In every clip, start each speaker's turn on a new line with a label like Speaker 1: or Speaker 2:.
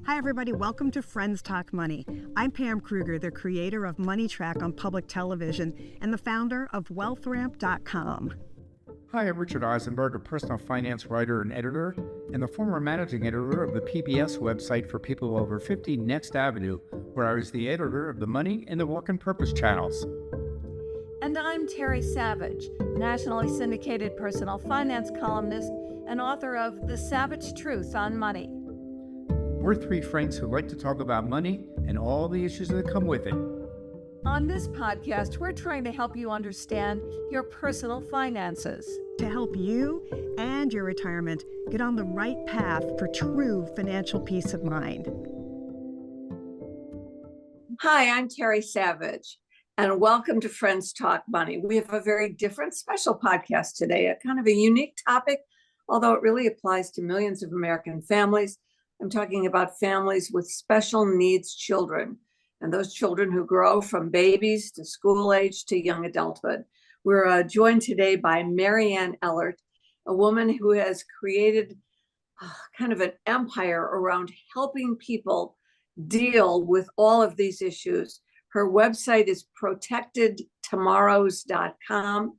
Speaker 1: Hi, everybody. Welcome to Friends Talk Money. I'm Pam Kruger, the creator of Money Track on public television and the founder of WealthRamp.com.
Speaker 2: Hi, I'm Richard Eisenberg, a personal finance writer and editor, and the former managing editor of the PBS website for people over 50, Next Avenue, where I was the editor of the Money and the Work and Purpose channels.
Speaker 3: And I'm Terry Savage, nationally syndicated personal finance columnist and author of The Savage Truth on Money.
Speaker 2: We're three friends who like to talk about money and all the issues that come with it.
Speaker 3: On this podcast, we're trying to help you understand your personal finances.
Speaker 1: To help you and your retirement get on the right path for true financial peace of mind.
Speaker 4: Hi, I'm Terry Savage, and welcome to Friends Talk Money. We have a very different special podcast today, a kind of a unique topic, although it really applies to millions of American families. I'm talking about families with special needs children, and those children who grow from babies to school age to young adulthood. We're joined today by Anne Ehlert, a woman who has created kind of an empire around helping people deal with all of these issues. Her website is protectedtomorrows.com. I'm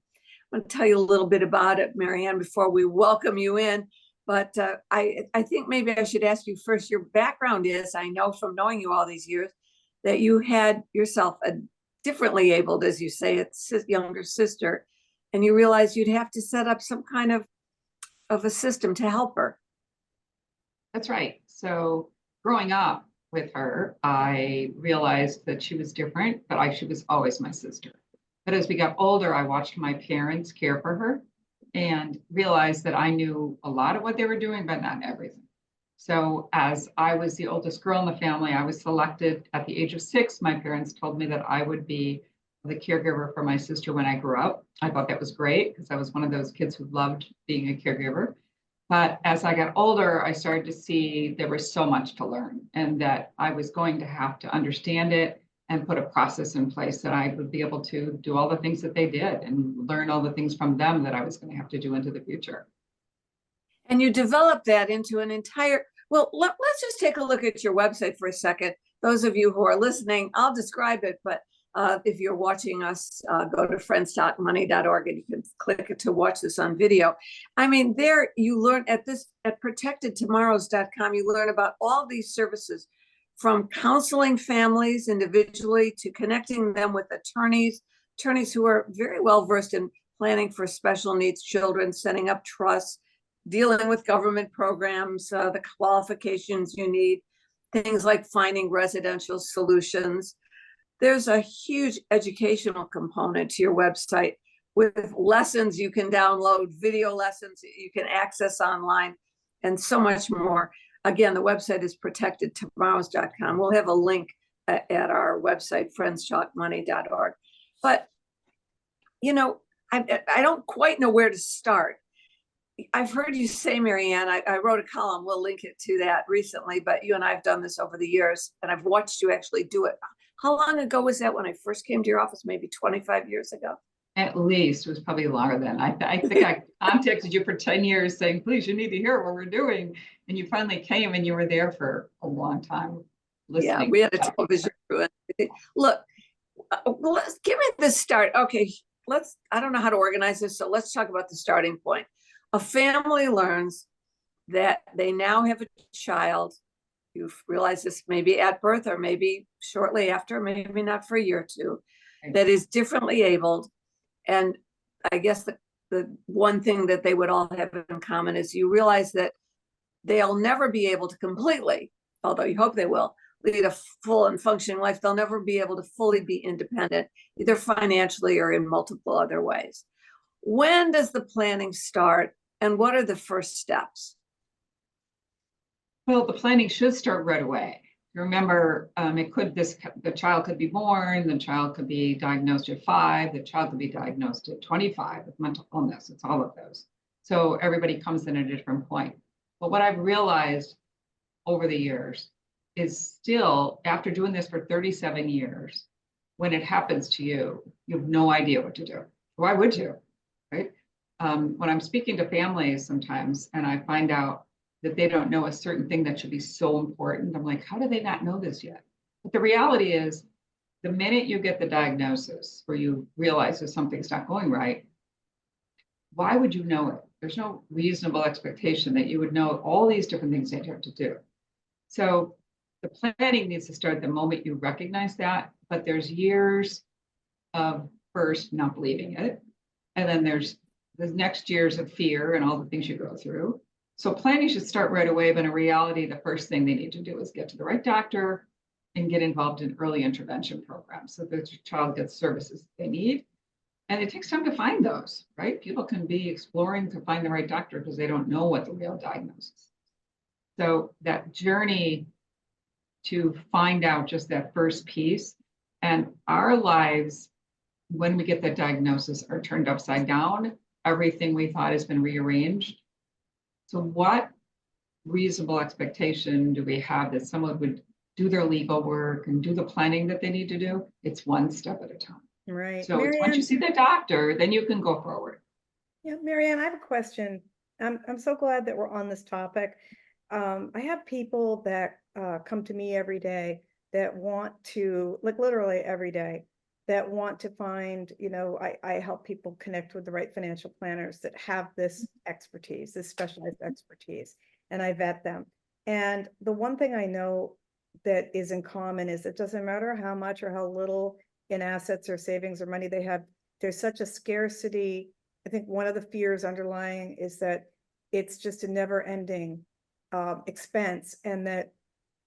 Speaker 4: going to tell you a little bit about it, Anne, before we welcome you in. But I think maybe I should ask you first, your background is, I know from knowing you all these years, that you had yourself a differently abled, as you say, a younger sister, and you realized you'd have to set up some kind of a system to help her.
Speaker 5: That's right. So growing up with her, I realized that she was different, but she was always my sister. But as we got older, I watched my parents care for her and realized that I knew a lot of what they were doing, but not everything. So as I was the oldest girl in the family, I was selected at the age of 6. My parents told me that I would be the caregiver for my sister when I grew up. I thought that was great because I was one of those kids who loved being a caregiver. But as I got older, I started to see there was so much to learn and that I was going to have to understand it and put a process in place that I would be able to do all the things that they did and learn all the things from them that I was going to have to do into the future.
Speaker 4: And you developed that into an entire, well, let's just take a look at your website for a second. Those of you who are listening, I'll describe it, but if you're watching us, go to friendstalkmoney.org and you can click it to watch this on video. I mean, there you learn at protectedtomorrows.com, you learn about all these services, from counseling families individually to connecting them with attorneys who are very well versed in planning for special needs children, setting up trusts, dealing with government programs, the qualifications you need, things like finding residential solutions. There's a huge educational component to your website with lessons you can download, video lessons you can access online, and so much more. Again, the website is protectedtomorrows.com. We'll have a link at our website, friendstalkmoney.org. But, you know, I don't quite know where to start. I've heard you say, Anne, I wrote a column, we'll link it to that recently, but you and I have done this over the years, and I've watched you actually do it. How long ago was that when I first came to your office? Maybe 25 years ago?
Speaker 5: At least. It was probably longer than. I think I contacted you for 10 years saying, please, you need to hear what we're doing. And you finally came and you were there for a long time listening.
Speaker 4: Yeah, we had a television crew. Look, let's give me the start. Okay, I don't know how to organize this, so let's talk about the starting point. A family learns that they now have a child. You've realized this maybe at birth or maybe shortly after, maybe not for a year or two, that is differently abled. And I guess the one thing that they would all have in common is you realize that they'll never be able to completely, although you hope they will, lead a full and functioning life. They'll never be able to fully be independent, either financially or in multiple other ways. When does the planning start, and what are the first steps?
Speaker 5: Well, the planning should start right away. Remember, the child could be born, the child could be diagnosed at 5, the child could be diagnosed at 25 with mental illness. It's all of those. So everybody comes in at a different point. But what I've realized over the years is still, after doing this for 37 years, when it happens to you, you have no idea what to do. Why would you, right? When I'm speaking to families sometimes and I find out that they don't know a certain thing that should be so important. I'm like, how do they not know this yet? But the reality is, the minute you get the diagnosis where you realize that something's not going right, why would you know it? There's no reasonable expectation that you would know all these different things that you have to do. So the planning needs to start the moment you recognize that, but there's years of first not believing it. And then there's the next years of fear and all the things you go through. So planning should start right away, but in reality, the first thing they need to do is get to the right doctor and get involved in early intervention programs so that your child gets services they need. And it takes time to find those, right? People can be exploring to find the right doctor because they don't know what the real diagnosis is. So that journey to find out just that first piece, and our lives, when we get that diagnosis, are turned upside down. Everything we thought has been rearranged. So what reasonable expectation do we have that someone would do their legal work and do the planning that they need to do? It's one step at a time.
Speaker 6: Right.
Speaker 5: So it's once you see the doctor, then you can go forward.
Speaker 6: Yeah, Marianne, I have a question. I'm so glad that we're on this topic. I have people that come to me every day that want to, like literally every day, that want to find, I help people connect with the right financial planners that have this expertise, this specialized expertise, and I vet them. And the one thing I know that is in common is it doesn't matter how much or how little in assets or savings or money they have, there's such a scarcity. I think one of the fears underlying is that it's just a never ending expense and that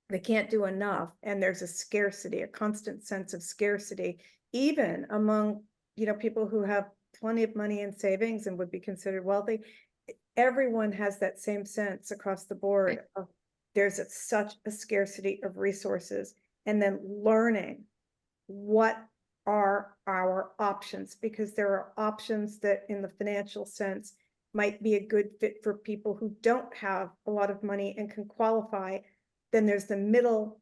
Speaker 6: they can't do enough. And there's a scarcity, a constant sense of scarcity, even among, people who have plenty of money in savings and would be considered wealthy. Everyone has that same sense across the board of there's such a scarcity of resources, and then learning what are our options, because there are options that in the financial sense might be a good fit for people who don't have a lot of money and can qualify. Then there's the middle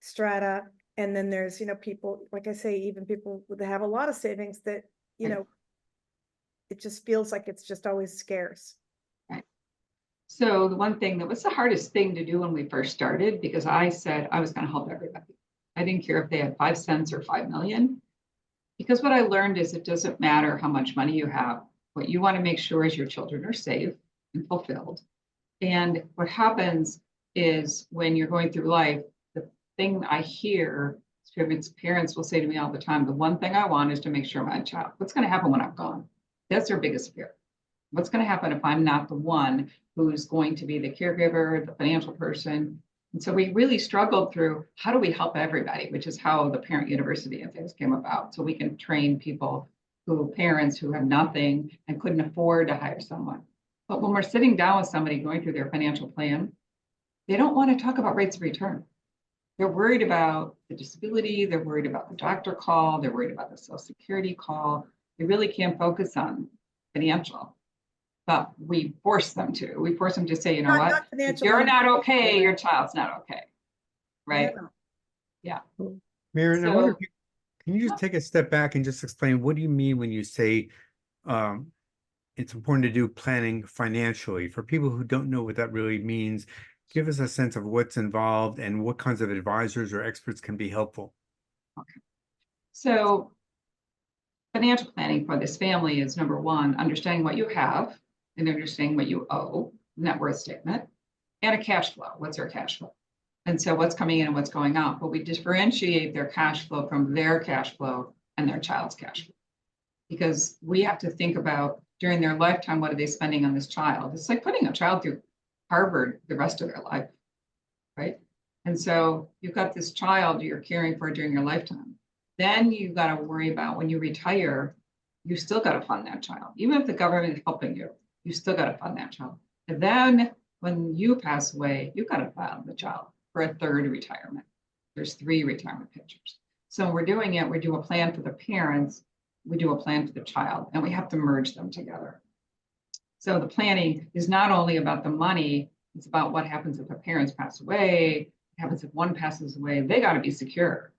Speaker 6: strata, and then there's, people, like I say, even people that have a lot of savings that, it just feels like it's just always scarce.
Speaker 5: Right. So the one thing that was the hardest thing to do when we first started, because I said I was going to help everybody. I didn't care if they had 5 cents or 5 million, because what I learned is it doesn't matter how much money you have. What you want to make sure is your children are safe and fulfilled. And what happens is when you're going through life, the thing I hear parents will say to me all the time, the one thing I want is to make sure my child, what's going to happen when I'm gone? That's their biggest fear. What's going to happen if I'm not the one who's going to be the caregiver, the financial person? And so we really struggled through how do we help everybody, which is how the parent university and things came about. So we can train people parents who have nothing and couldn't afford to hire someone. But when we're sitting down with somebody going through their financial plan, they don't want to talk about rates of return. They're worried about the disability. They're worried about the doctor call. They're worried about the Social Security call. They really can't focus on financial. But we force them to. We force them to say, you know what? If you're not okay, your child's not okay. Right? Yeah.
Speaker 2: Marianne, I wonder, can you just take a step back and just explain what do you mean when you say it's important to do planning financially? For people who don't know what that really means, give us a sense of what's involved and what kinds of advisors or experts can be helpful.
Speaker 5: Okay. So financial planning for this family is number one, understanding what you have and understanding what you owe, net worth statement, and a cash flow. What's their cash flow? And so what's coming in and what's going out. But we differentiate their cash flow from their cash flow and their child's cash flow. Because we have to think about during their lifetime, what are they spending on this child? It's like putting a child through Harvard the rest of their life, right? And so you've got this child you're caring for during your lifetime. Then you've got to worry about when you retire, you still got to fund that child. Even if the government is helping you, you still got to fund that child. And then when you pass away, you've got to fund the child for a third retirement. There's 3 retirement pictures. So when we're doing it, we do a plan for the parents, we do a plan for the child, and we have to merge them together. So the planning is not only about the money, it's about what happens if the parents pass away, what happens if one passes away, they got to be secure.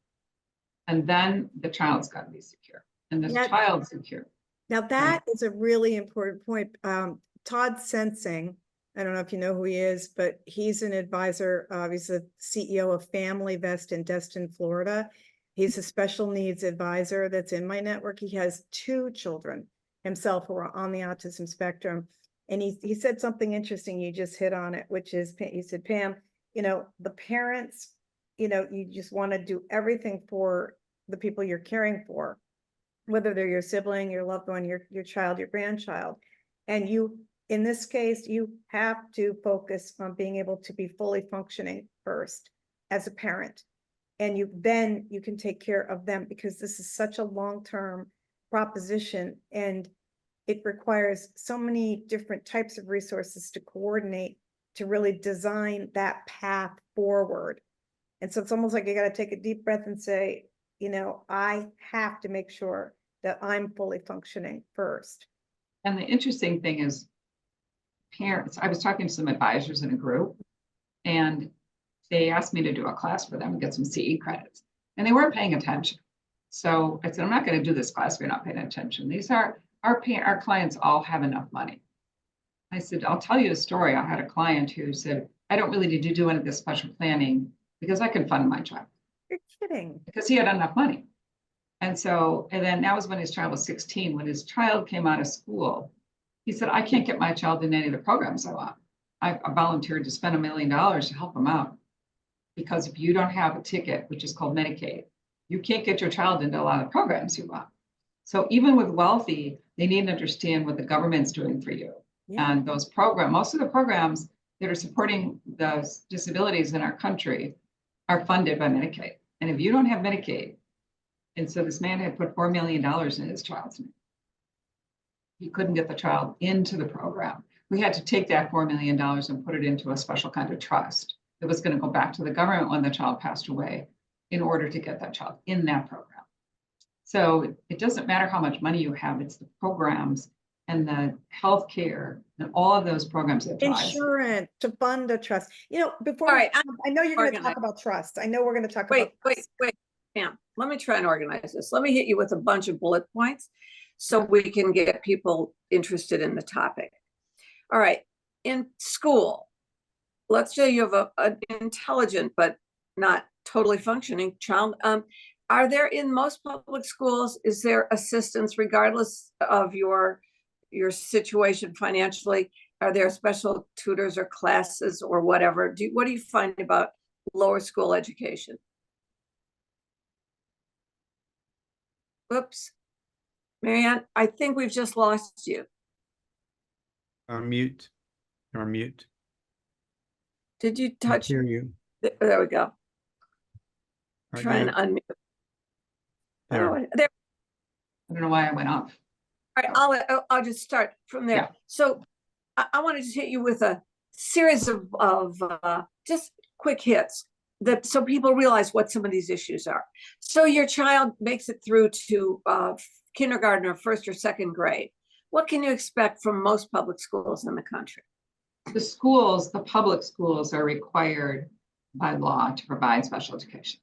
Speaker 5: And then the child's got to be secure, and the child's secure.
Speaker 6: Now that is a really important point. Todd Sensing I don't know if you know who he is, but he's an advisor. He's the CEO of Family Vest in Destin, Florida. He's a special needs advisor that's in my network. He has 2 children himself who are on the autism spectrum. And he said something interesting. You just hit on it, which is, he said, Pam, the parents, you just want to do everything for the people you're caring for, whether they're your sibling, your loved one, your child, your grandchild. And you, in this case, you have to focus on being able to be fully functioning first as a parent. And then you can take care of them, because this is such a long-term proposition, and it requires so many different types of resources to coordinate to really design that path forward. And so it's almost like you got to take a deep breath and say, I have to make sure that I'm fully functioning first.
Speaker 5: And the interesting thing is, parents, I was talking to some advisors in a group, and they asked me to do a class for them and get some CE credits, and they weren't paying attention. So I said, I'm not going to do this class if you're not paying attention. These are our clients all have enough money. I said, I'll tell you a story. I had a client who said, I don't really need to do any of this special planning because I can fund my child.
Speaker 6: You're kidding.
Speaker 5: Because he had enough money. And then that was when his child was 16. When his child came out of school, he said, I can't get my child in any of the programs I want. I volunteered to spend $1 million to help him out. Because if you don't have a ticket, which is called Medicaid, you can't get your child into a lot of programs you want. So even with wealthy, they need to understand what the government's doing for you. Yeah. And those programs, most of the programs that are supporting the disabilities in our country are funded by Medicaid. And if you don't have Medicaid, and so this man had put $4 million in his child's name, he couldn't get the child into the program. We had to take that $4 million and put it into a special kind of trust that was going to go back to the government when the child passed away in order to get that child in that program. So it doesn't matter how much money you have, it's the programs and the healthcare and all of those programs that drive
Speaker 6: insurance to fund a trust. Before
Speaker 4: All right,
Speaker 6: I know you're going to talk about trust. I know we're going to talk about
Speaker 4: trust. Wait, Pam, let me try and organize this. Let me hit you with a bunch of bullet points so we can get people interested in the topic. All right, in school, let's say you have an intelligent but not totally functioning child. Are there, in most public schools, is there assistance regardless of your situation financially? Are there special tutors or classes or whatever? What do you find about lower school education? Whoops. Marianne, I think we've just lost you.
Speaker 2: Mute. Or mute.
Speaker 4: Did you touch?
Speaker 2: I hear you.
Speaker 4: There we go. Try and unmute.
Speaker 2: There.
Speaker 4: Oh, there.
Speaker 5: I don't know why I went off.
Speaker 4: All right, I'll just start from there. Yeah. So I want to just hit you with a series of just quick hits so people realize what some of these issues are. So your child makes it through to kindergarten or first or second grade. What can you expect from most public schools in the country?
Speaker 5: The public schools are required by law to provide special education.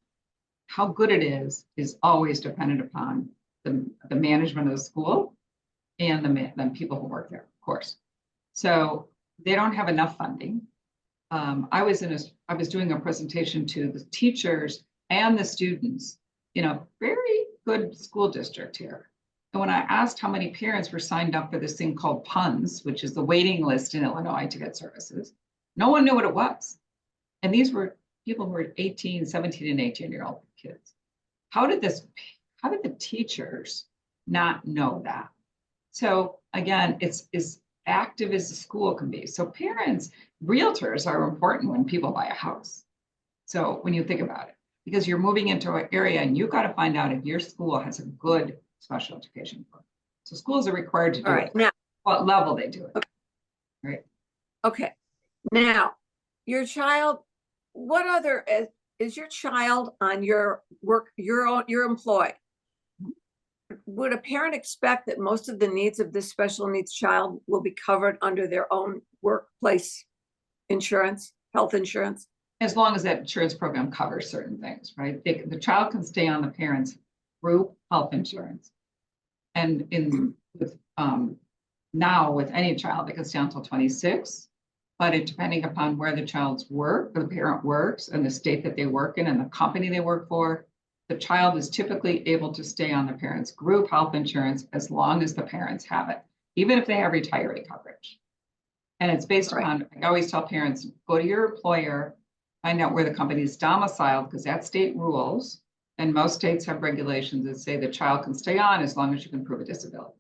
Speaker 5: How good it is always dependent upon the management of the school and the people who work there, of course. So they don't have enough funding. I was doing a presentation to the teachers and the students in a very good school district here. And when I asked how many parents were signed up for this thing called PUNS, which is the waiting list in Illinois to get services, no one knew what it was. And these were people who were 18, 17, and 18-year-old kids. How did the teachers not know that? So again, it's as active as the school can be. So parents, realtors are important when people buy a house. So when you think about it, because you're moving into an area and you've got to find out if your school has a good special education program. So schools are required to do it. Now, what level they do it.
Speaker 4: Okay.
Speaker 5: Right.
Speaker 4: Okay. Now, your child, what other is your child on your work, your employed? Would a parent expect that most of the needs of this special needs child will be covered under their own workplace insurance, health insurance?
Speaker 5: As long as that insurance program covers certain things, right? The child can stay on the parent's group health insurance. And now with any child, they can stay until 26. but it depending upon where the child's work, the parent works, and the state that they work in, and the company they work for, the child is typically able to stay on the parent's group health insurance as long as the parents have it, even if they have retiree coverage. And it's based upon, I always tell parents, go to your employer, find out where the company is domiciled, because that's state rules. And most states have regulations that say the child can stay on as long as you can prove a disability.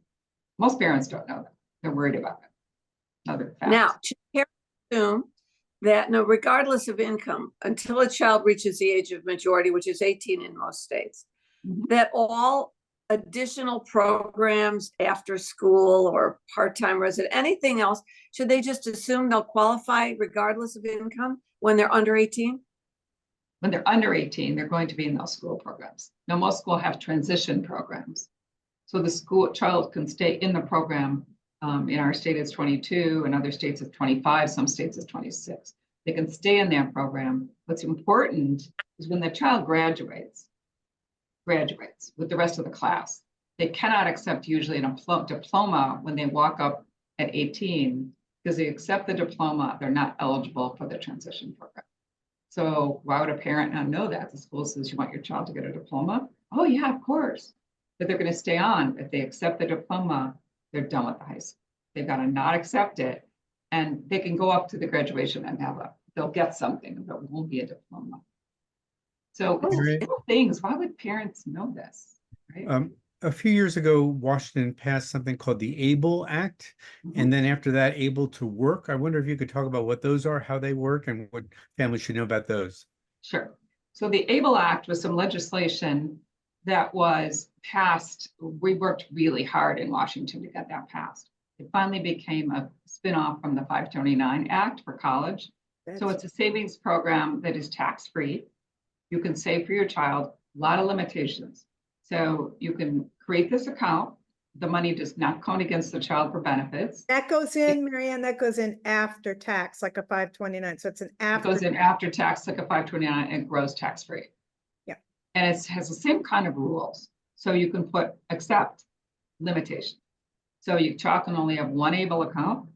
Speaker 5: Most parents don't know that. They're worried about it. Other facts.
Speaker 4: Now, should parents assume that no, regardless of income, until a child reaches the age of majority, which is 18 in most states, that all additional programs after school or part-time resident, anything else, should they just assume they'll qualify regardless of income when they're under 18?
Speaker 5: When they're under 18, they're going to be in those school programs. Now, most schools have transition programs. So the school child can stay in the program. In our state, it's 22, in other states, it's 25, some states, it's 26. They can stay in that program. What's important is when the child graduates with the rest of the class, they cannot accept usually a diploma when they walk up at 18, because they accept the diploma, they're not eligible for the transition program. So why would a parent not know that? The school says, you want your child to get a diploma? Oh yeah, of course. But they're going to stay on. If they accept the diploma, they're done with the high school. They've got to not accept it, and they can go up to the graduation and they'll get something, but it won't be a diploma. So little things. Why would parents know this? Right?
Speaker 2: A few years ago, Washington passed something called the ABLE Act, and then after that, Able to Work. I wonder if you could talk about what those are, how they work, and what families should know about those.
Speaker 5: Sure. So the ABLE Act was some legislation that was passed. We worked really hard in Washington to get that passed. It finally became a spinoff from the 529 Act for college. So it's a savings program that is tax-free. You can save for your child, a lot of limitations. So you can create this account. The money does not count against the child for benefits.
Speaker 6: That goes in, Marianne, that goes in after tax, like a 529. So it's an after.
Speaker 5: It goes in after tax, like a 529, and grows tax-free.
Speaker 6: Yeah.
Speaker 5: And it has the same kind of rules. So you can put accept limitation. So your child can only have one ABLE account.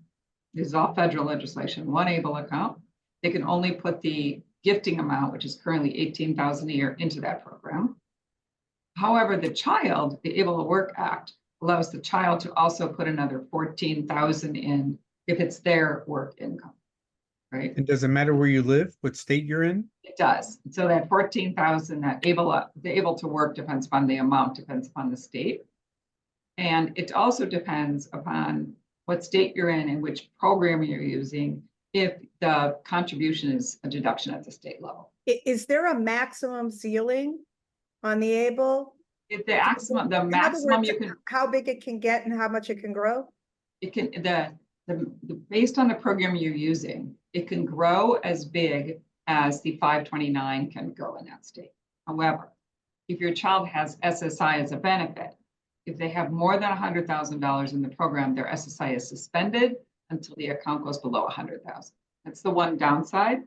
Speaker 5: This is all federal legislation, one ABLE account. They can only put the gifting amount, which is currently $18,000 a year, into that program. However, the child, the Able to Work Act, allows the child to also put another $14,000 in if it's their work income, right?
Speaker 2: And does it matter where you live, what state you're in?
Speaker 5: It does. So that $14,000, that the able to work depends upon the amount, depends upon the state. And it also depends upon what state you're in and which program you're using, if the contribution is a deduction at the state level.
Speaker 6: Is there a maximum ceiling on the ABLE?
Speaker 5: If the maximum you can,
Speaker 6: how big it can get and how much it can grow?
Speaker 5: it can, based on the program you're using, it can grow as big as the 529 can go in that state. However, if your child has SSI as a benefit, if they have more than $100,000 in the program, their SSI is suspended until the account goes below 100,000. That's the one downside.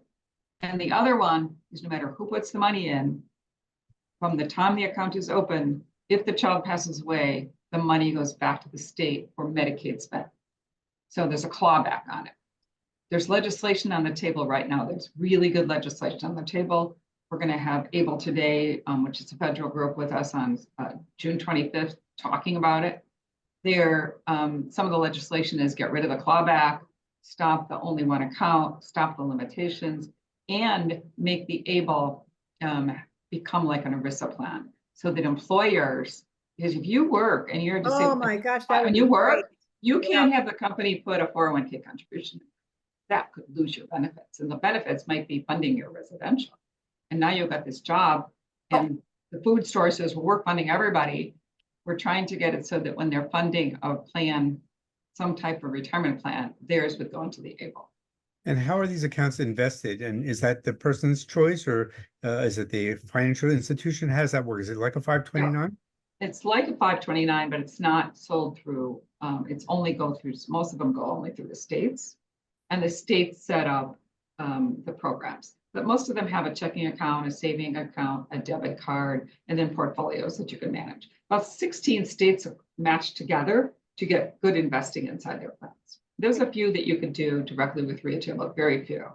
Speaker 5: And the other one is no matter who puts the money in, from the time the account is open, if the child passes away, the money goes back to the state for Medicaid spend. So there's a clawback on it. There's legislation on the table right now. There's really good legislation on the table. We're going to have Able Today, which is a federal group, with us on June 25th, talking about it. Some of the legislation is get rid of the clawback, stop the only one account, stop the limitations, and make the Able become like an ERISA plan, so that employers, because if you work and you're disabled,
Speaker 6: Oh my gosh,
Speaker 5: when you work, you can't have the company put a 401k contribution. That could lose your benefits, and the benefits might be funding your residential. And now you've got this job, and the food store says, well, we're funding everybody. We're trying to get it so that when they're funding a plan, some type of retirement plan, theirs would go into the Able.
Speaker 2: And how are these accounts invested? And is that the person's choice, or is it the financial institution? How does that work? Is it like a 529?
Speaker 5: It's like a 529, but it's not sold through, it's only go through, most of them go only through the states. And the states set up the programs. But most of them have a checking account, a saving account, a debit card, and then portfolios that you can manage. About 16 states have matched together to get good investing inside their plans. there's a few that you could do directly with retail, but very few.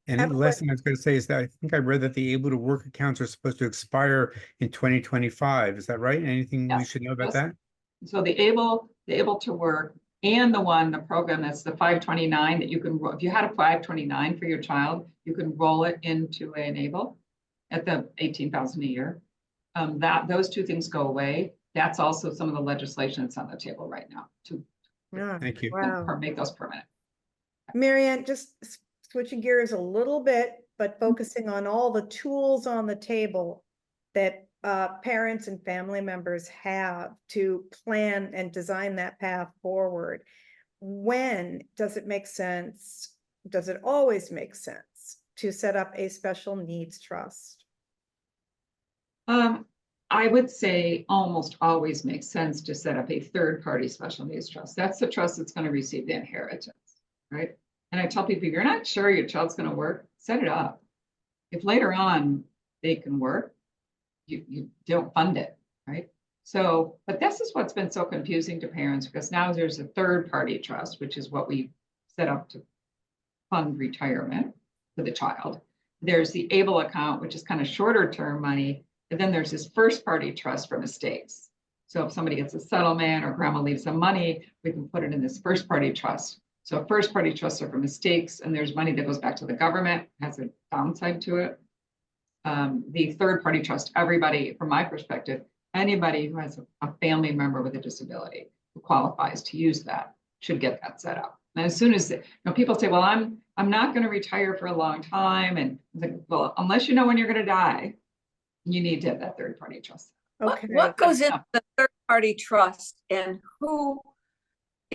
Speaker 2: And
Speaker 6: Have
Speaker 2: the
Speaker 6: a
Speaker 2: last thing I was going to say is that I think I read that the able to work accounts are supposed to expire in 2025. Is that right? Anything we
Speaker 5: Yes.
Speaker 2: should know about
Speaker 5: Yes.
Speaker 2: that?
Speaker 5: So the able to work and the program that's the 529 that you can, if you had a 529 for your child, you can roll it into an able at the 18,000 a year. Those two things go away. That's also some of the legislation that's on the table right now to
Speaker 6: Yeah,
Speaker 2: Thank you.
Speaker 6: wow.
Speaker 5: make those permanent.
Speaker 6: Marianne, just switching gears a little bit, but focusing on all the tools on the table that parents and family members have to plan and design that path forward. When does it make sense? Does it always make sense to set up a special needs trust?
Speaker 5: I would say almost always makes sense to set up a third-party special needs trust. That's the trust that's going to receive the inheritance, right? And I tell people, if you're not sure your child's going to work, set it up. If later on they can work, you don't fund it, right? So, but this is what's been so confusing to parents, because now there's a third-party trust, which is what we set up to fund retirement for the child. There's the ABLE account, which is kind of shorter term money. And then there's this first party trust for mistakes. So if somebody gets a settlement or grandma leaves some money, we can put it in this first party trust. So first party trusts are for mistakes, and there's money that goes back to the government, has a downside to it. The third party trust, everybody, from my perspective, anybody who has a family member with a disability who qualifies to use that should get that set up. And as soon as people say, well, I'm not going to retire for a long time. And well, unless you know when you're going to die, you need to have that third party trust.
Speaker 6: Okay.
Speaker 4: What goes into the third party trust, and who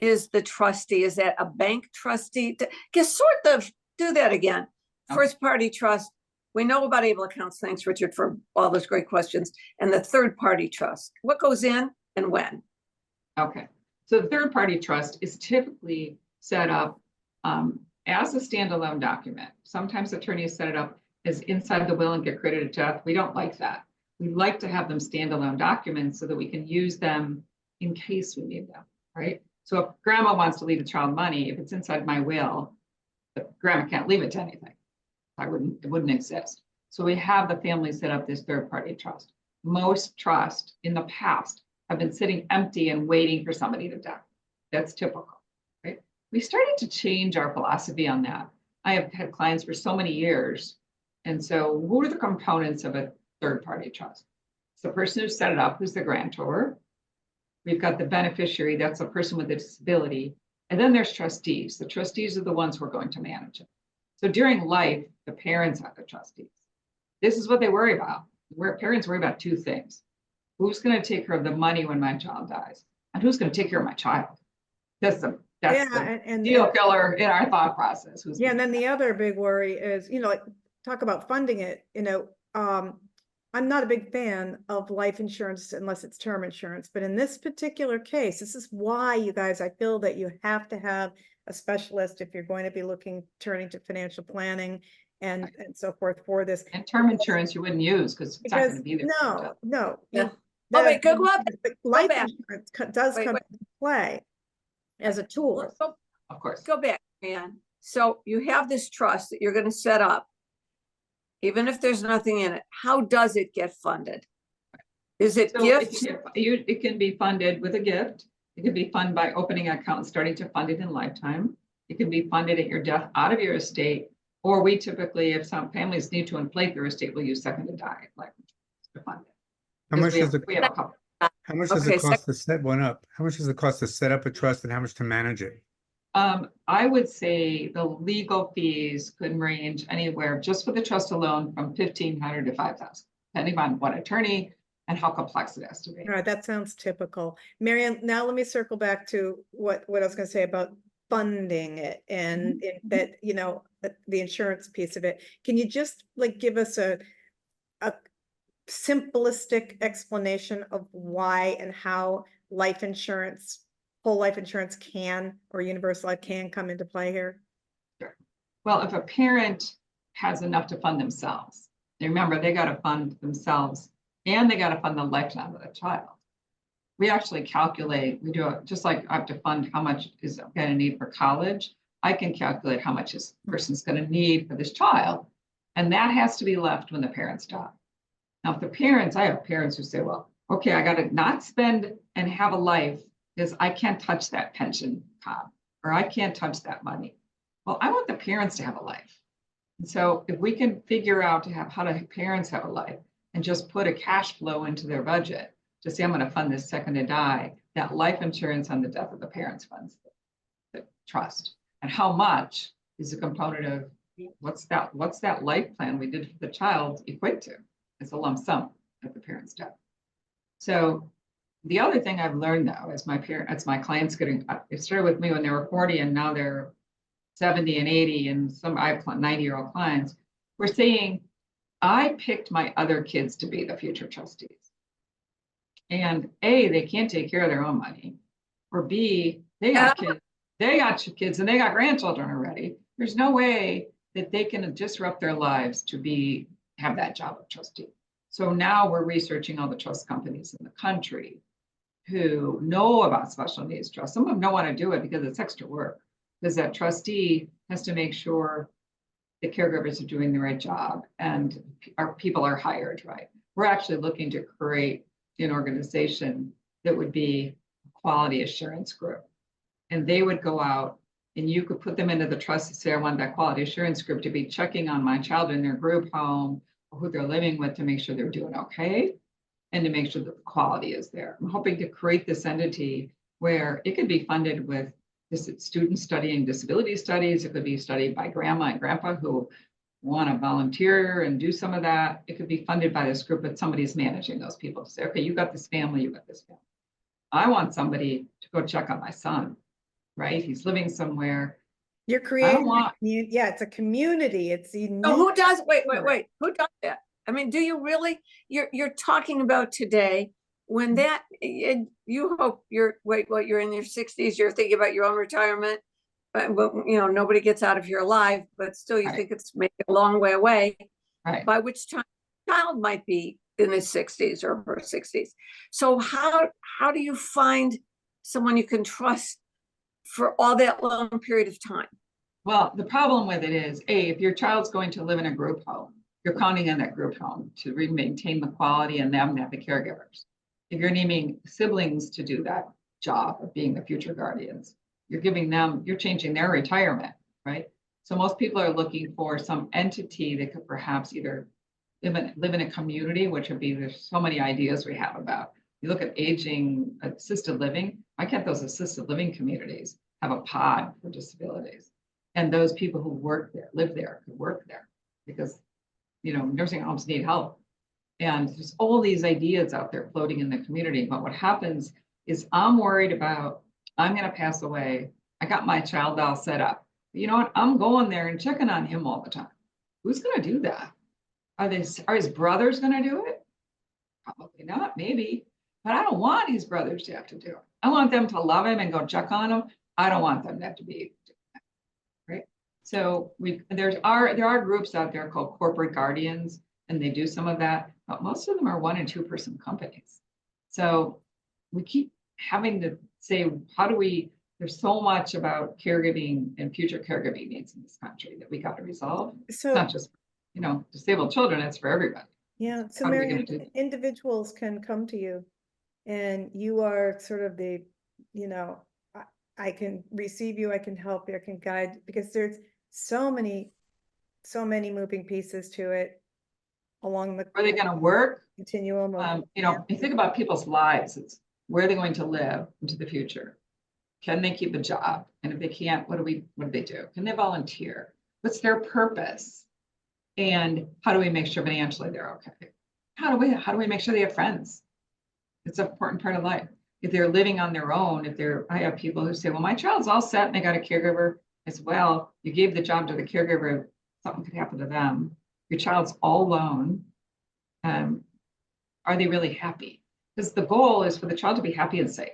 Speaker 4: is the trustee? Is that a bank trustee? Just sort of do that again. First party trust. We know about ABLE accounts. Thanks, Richard, for all those great questions. And the third party trust. What goes in and when?
Speaker 5: Okay. So the third party trust is typically set up as a standalone document. Sometimes attorneys set it up as inside the will and get credited to death. We don't like that. We like to have them standalone documents so that we can use them in case we need them, right? So if grandma wants to leave a child money, if it's inside my will, the grandma can't leave it to anything. It wouldn't exist. So we have the family set up this third party trust. Most trusts in the past have been sitting empty and waiting for somebody to die. That's typical, right? We started to change our philosophy on that. I have had clients for so many years. And so who are the components of a third party trust? It's the person who set it up, who's the grantor. We've got the beneficiary, that's a person with a disability. And then there's trustees. The trustees are the ones who are going to manage it. So during life, the parents are the trustees. This is what they worry about. Parents worry about two things. Who's going to take care of the money when my child dies? And who's going to take care of my child? That's the deal killer in our thought process.
Speaker 6: And then the other big worry is, like, talk about funding it, I'm not a big fan of life insurance unless it's term insurance, but in this particular case, this is why, you guys, I feel that you have to have a specialist if you're going to be turning to financial planning and so forth for this.
Speaker 5: And term insurance you wouldn't use because it's not going to be there.
Speaker 6: No.
Speaker 4: Yeah. Wait, go up.
Speaker 6: Life
Speaker 4: back.
Speaker 6: insurance does come into play as a tool.
Speaker 5: Of course.
Speaker 4: Go back, Anne. So you have this trust that you're going to set up. Even if there's nothing in it, how does it get funded? Is it gifts?
Speaker 5: It can be funded with a gift. It can be funded by opening an account and starting to fund it in lifetime. It can be funded at your death out of your estate. Or we typically, if some families need to inflate their estate, we'll use second to die life insurance to fund it.
Speaker 2: How much does it cost to set one up? How much does it cost to set up a trust, and how much to manage it?
Speaker 5: I would say the legal fees could range anywhere just for the trust alone from $1,500 to $5,000, depending on what attorney and how complex it has to be.
Speaker 6: All right, that sounds typical. Marianne, now let me circle back to what I was going to say about funding it and that, the insurance piece of it. Can you just give us a simplistic explanation of why and how life insurance, whole life insurance or universal life can come into play here?
Speaker 5: Sure. Well, if a parent has enough to fund themselves, remember they got to fund themselves and they got to fund the lifetime of the child. we actually calculate, we do it just like I have to fund how much is going to need for college. I can calculate how much this person's going to need for this child. And that has to be left when the parents die. Now, if the parents, I have parents who say, well, okay, I got to not spend and have a life because I can't touch that pension pot or I can't touch that money. Well, I want the parents to have a life. And so if we can figure out to have how to have parents have a life and just put a cash flow into their budget to say, I'm going to fund this second to die, that life insurance on the death of the parents funds the trust. And how much is a component of what's that life plan we did for the child equate to? It's a lump sum at the parent's death. So the other thing I've learned though, as my clients it started with me when they were 40 and now they're 70 and 80 and I have 90-year-old clients, we're saying, I picked my other kids to be the future trustees. And A, they can't take care of their own money. Or B, they got kids and they got grandchildren already. There's no way that they can disrupt their lives to have that job of trustee. So now we're researching all the trust companies in the country who know about special needs trust. Some of them don't want to do it because it's extra work, because that trustee has to make sure the caregivers are doing the right job and our people are hired right. We're actually looking to create an organization that would be a quality assurance group. And they would go out and you could put them into the trust and say, I want that quality assurance group to be checking on my child in their group home or who they're living with to make sure they're doing okay and to make sure that the quality is there. I'm hoping to create this entity where it could be funded with students studying disability studies. It could be studied by grandma and grandpa who want to volunteer and do some of that. It could be funded by this group, but somebody's managing those people to say, okay, you got this family, you got this family. I want somebody to go check on my son, right? He's living somewhere.
Speaker 6: You're creating, it's a community. It's unique.
Speaker 4: So who does, wait, who does that? I mean, do you really, you're talking about today when that, you hope you're in your 60s, you're thinking about your own retirement, but nobody gets out of here alive, but still you think it's maybe a long way away,
Speaker 5: right?
Speaker 4: By which time the child might be in his 60s or her 60s. So how do you find someone you can trust for all that long period of time?
Speaker 5: Well, the problem with it is, if your child's going to live in a group home, you're counting on that group home to maintain the quality and them to have the caregivers. If you're naming siblings to do that job of being the future guardians, you're changing their retirement, right? So most people are looking for some entity that could perhaps either live in a community, which would be, there's so many ideas we have about. You look at aging, assisted living. Why can't those assisted living communities have a pod for disabilities? And those people who live there, could work there because, nursing homes need help. And there's all these ideas out there floating in the community. But what happens is I'm worried about, I'm going to pass away. I got my child all set up. But you know what? I'm going there and checking on him all the time. Who's going to do that? Are his brothers going to do it? Probably not, maybe. But I don't want his brothers to have to do it. I want them to love him and go check on him. I don't want them to have to be, right? So there are groups out there called corporate guardians, and they do some of that, but most of them are 1 and 2 person companies. So we keep having to say, there's so much about caregiving and future caregiving needs in this country that we got to resolve. So, it's not just, disabled children, it's for everybody.
Speaker 6: Yeah. So Marianne, individuals can come to you and you are sort of the, I can receive you, I can help you, I can guide, because there's so many moving pieces to it along the. Are
Speaker 5: they going to work?
Speaker 6: Continuum.
Speaker 5: You think about people's lives. It's where are they going to live into the future? Can they keep a job? And if they can't, what do they do? Can they volunteer? What's their purpose? And how do we make sure financially they're okay? How do we make sure they have friends? It's an important part of life. If they're living on their own, I have people who say, well, my child's all set and they got a caregiver as well. You gave the job to the caregiver, something could happen to them. Your child's all alone. Are they really happy? Because the goal is for the child to be happy and safe.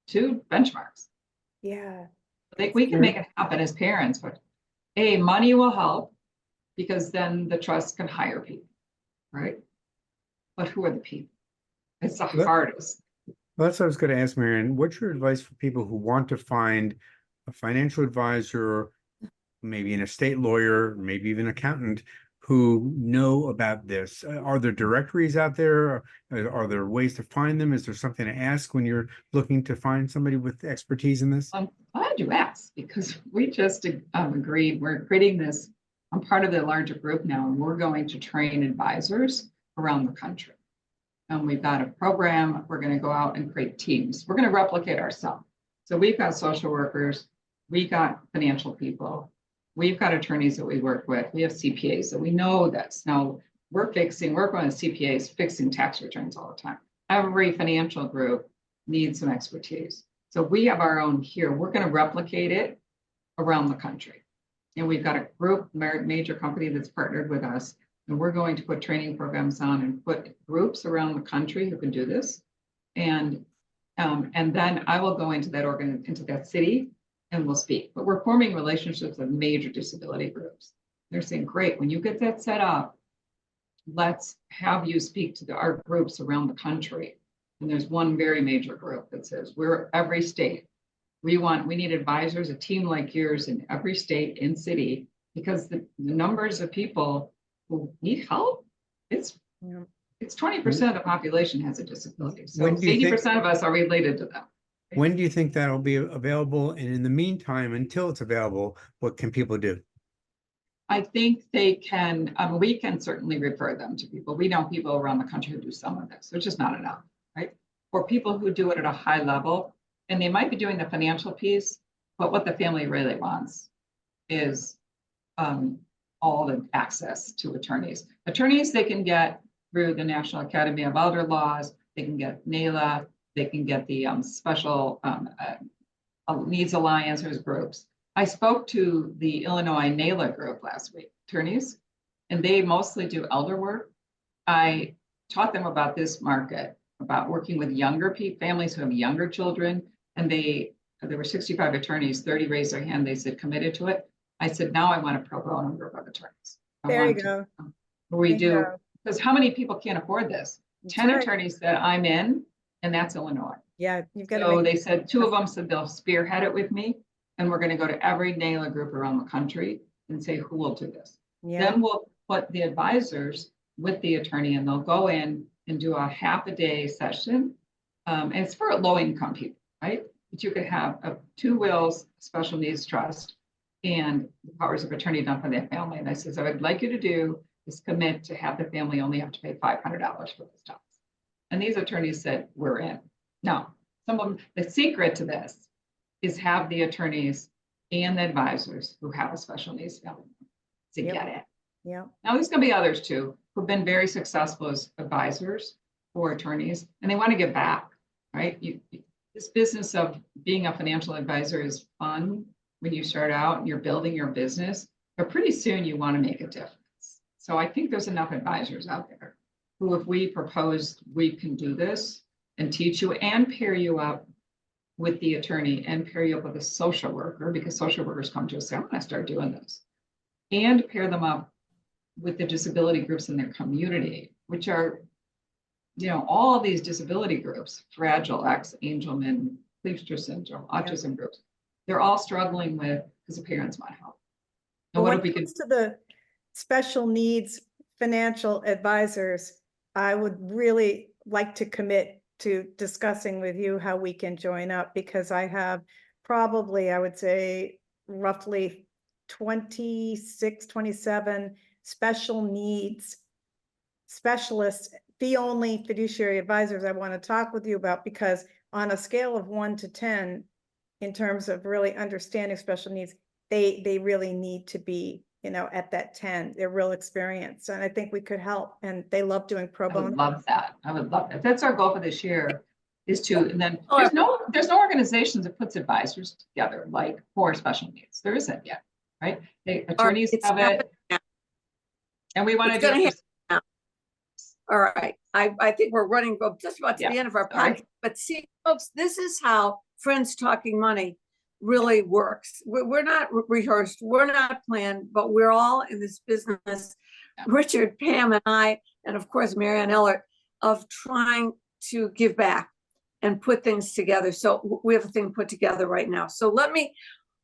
Speaker 5: Two benchmarks.
Speaker 6: Yeah.
Speaker 5: We can make it happen as parents, but money will help because then the trust can hire people, right? But who are the people? It's the
Speaker 2: Let-
Speaker 5: hardest.
Speaker 2: Well, that's what I was going to ask, Marianne. What's your advice for people who want to find a financial advisor, maybe an estate lawyer, maybe even accountant, who know about this? Are there directories out there? Are there ways to find them? Is there something to ask when you're looking to find somebody with expertise in this?
Speaker 5: I'm glad you asked because we just agreed we're creating this. I'm part of the larger group now, and we're going to train advisors around the country. And we've got a program. We're going to go out and create teams. We're going to replicate ourselves. So we've got social workers, we've got financial people, we've got attorneys that we work with, we have CPAs that we know this. Now we're going to CPAs fixing tax returns all the time. Every financial group needs some expertise. So we have our own here. We're going to replicate it around the country. And we've got a group, major company that's partnered with us. And we're going to put training programs on and put groups around the country who can do this. And then I will go into that city and we'll speak. But we're forming relationships with major disability groups. They're saying, great, when you get that set up, let's have you speak to our groups around the country. And there's one very major group that says, we're every state. We need advisors, a team like yours in every state and city, because the numbers of people who need help, it's 20% of the population has a disability. So 80% of us are related to them.
Speaker 2: When do you think that'll be available? And in the meantime, until it's available, what can people do?
Speaker 5: I think they can, we can certainly refer them to people. We know people around the country who do some of this. There's just not enough, right? For people who do it at a high level, and they might be doing the financial piece, but what the family really wants is all the access to attorneys. Attorneys they can get through the National Academy of Elder Laws, they can get NAILA, they can get the special needs alliances groups. I spoke to the Illinois NAILA group last week, attorneys, and they mostly do elder work. I taught them about this market, about working with younger families who have younger children, and there were 65 attorneys, 30 raised their hand, they said committed to it. I said, now I want a pro bono group of attorneys.
Speaker 6: There you go.
Speaker 5: We do, because how many people can't afford this? 10 attorneys said I'm in, and that's Illinois.
Speaker 6: Yeah, you've got
Speaker 5: So they said, 2 of them said they'll spearhead it with me, and we're going to go to every NAILA group around the country and say, who will do this?
Speaker 6: Yeah.
Speaker 5: Then we'll put the advisors with the attorney, and they'll go in and do a half-a-day session. And it's for low-income people, right? But you could have 2 wills, special needs trust, and the powers of attorney done for their family. And I says, I would like you to do is commit to have the family only have to pay $500 for this stuff. And these attorneys said, we're in. Now, some of them, the secret to this is have the attorneys and the advisors who have a special needs family to get it.
Speaker 6: Yeah.
Speaker 5: Now, there's going to be others too who've been very successful as advisors or attorneys, and they want to give back, right? This business of being a financial advisor is fun when you start out and you're building your business, but pretty soon you want to make a difference. So I think there's enough advisors out there who, if we proposed, we can do this and teach you and pair you up with the attorney and pair you up with a social worker, because social workers come to us and say, I'm going to start doing this, and pair them up with the disability groups in their community, which are, all these disability groups, Fragile X, Angelman, Kleefstra syndrome, autism groups, they're all struggling with because the parents want help. And
Speaker 6: When it comes to the special needs financial advisors, I would really like to commit to discussing with you how we can join up, because I have probably, I would say, roughly 26, 27 special needs specialists, fee-only fiduciary advisors I want to talk with you about, because on a scale of 1 to 10, in terms of really understanding special needs, they really need to be, at that 10. They're real experienced, and I think we could help. And they love doing pro bono.
Speaker 5: I would love that. I would love that. That's our goal for this year, is to, and then there's no organization that puts advisors together like for special needs. There isn't yet, right? Attorneys have it, and we want to do it.
Speaker 4: All right. I think we're running just about to the end of our podcast. But see, folks, this is how Friends Talking Money really works. We're not rehearsed, we're not planned, but we're all in this business, Richard, Pam, and I, and of course, Marianne Ehlert, of trying to give back and put things together. So we have a thing put together right now. So let me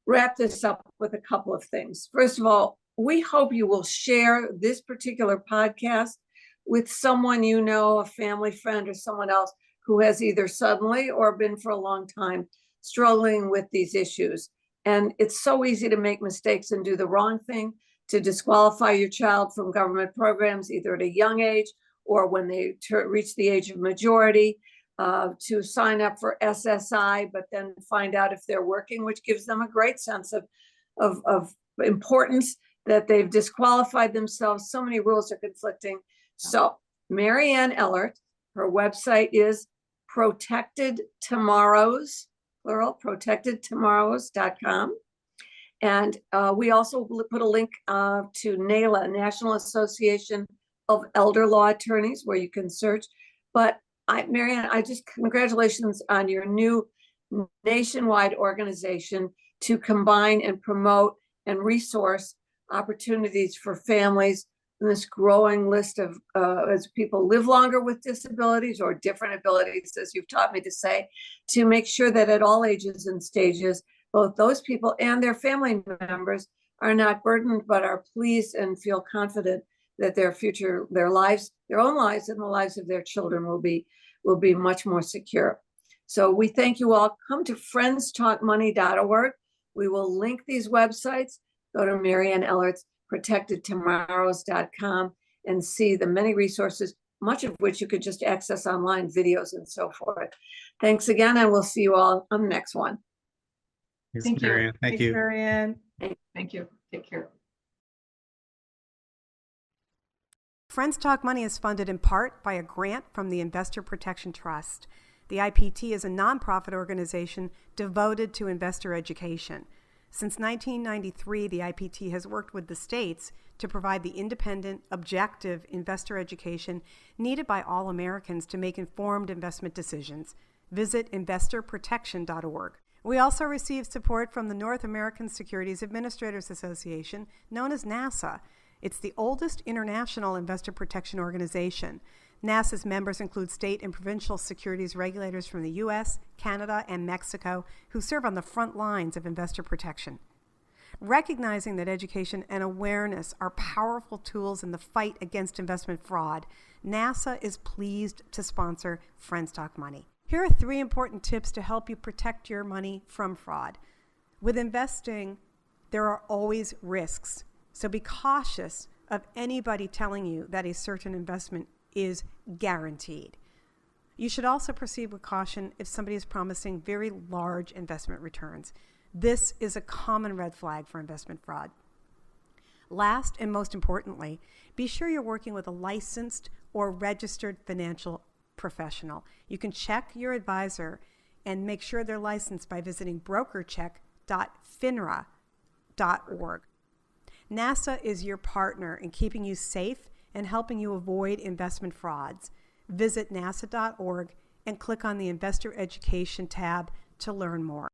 Speaker 4: wrap this up with a couple of things. First of all, we hope you will share this particular podcast with someone you know, a family friend or someone else who has either suddenly or been for a long time struggling with these issues. And it's so easy to make mistakes and do the wrong thing, to disqualify your child from government programs, either at a young age or when they reach the age of majority, to sign up for SSI, but then find out if they're working, which gives them a great sense of importance that they've disqualified themselves. So many rules are conflicting. So Mary Anne Ehlert, her website is Protected Tomorrows, plural, protectedtomorrows.com. And we also put a link to NALA, National Association of Elder Law Attorneys, where you can search. But Mary Anne, I just congratulations on your new nationwide organization to combine and promote and resource opportunities for families in this growing list of as people live longer with disabilities or different abilities, as you've taught me to say, to make sure that at all ages and stages, both those people and their family members are not burdened, but are pleased and feel confident that their future, their lives, their own lives and the lives of their children will be much more secure. So we thank you all. Come to friendstalkmoney.org. We will link these websites. Go to Mary Anne Ehlert's protectedtomorrows.com and see the many resources, much of which you could just access online, videos and so forth. Thanks again, and we'll see you all on the next one.
Speaker 5: Thank you.
Speaker 2: Marianne. Thank
Speaker 6: Thanks,
Speaker 2: you.
Speaker 6: Marianne.
Speaker 5: Thank you. Take care.
Speaker 1: Friends Talk Money is funded in part by a grant from the Investor Protection Trust. The IPT is a nonprofit organization devoted to investor education. Since 1993, the IPT has worked with the states to provide the independent, objective investor education needed by all Americans to make informed investment decisions. Visit investorprotection.org. We also receive support from the North American Securities Administrators Association, known as NASA. It's the oldest international investor protection organization. NASA's members include state and provincial securities regulators from the U.S., Canada, and Mexico who serve on the front lines of investor protection. Recognizing that education and awareness are powerful tools in the fight against investment fraud, NASA is pleased to sponsor Friends Talk Money. Here are 3 important tips to help you protect your money from fraud. With investing, there are always risks, so be cautious of anybody telling you that a certain investment is guaranteed. You should also proceed with caution if somebody is promising very large investment returns. This is a common red flag for investment fraud. Last and most importantly, be sure you're working with a licensed or registered financial professional. You can check your advisor and make sure they're licensed by visiting brokercheck.finra.org. NASA is your partner in keeping you safe and helping you avoid investment frauds. Visit nasa.org and click on the Investor Education tab to learn more.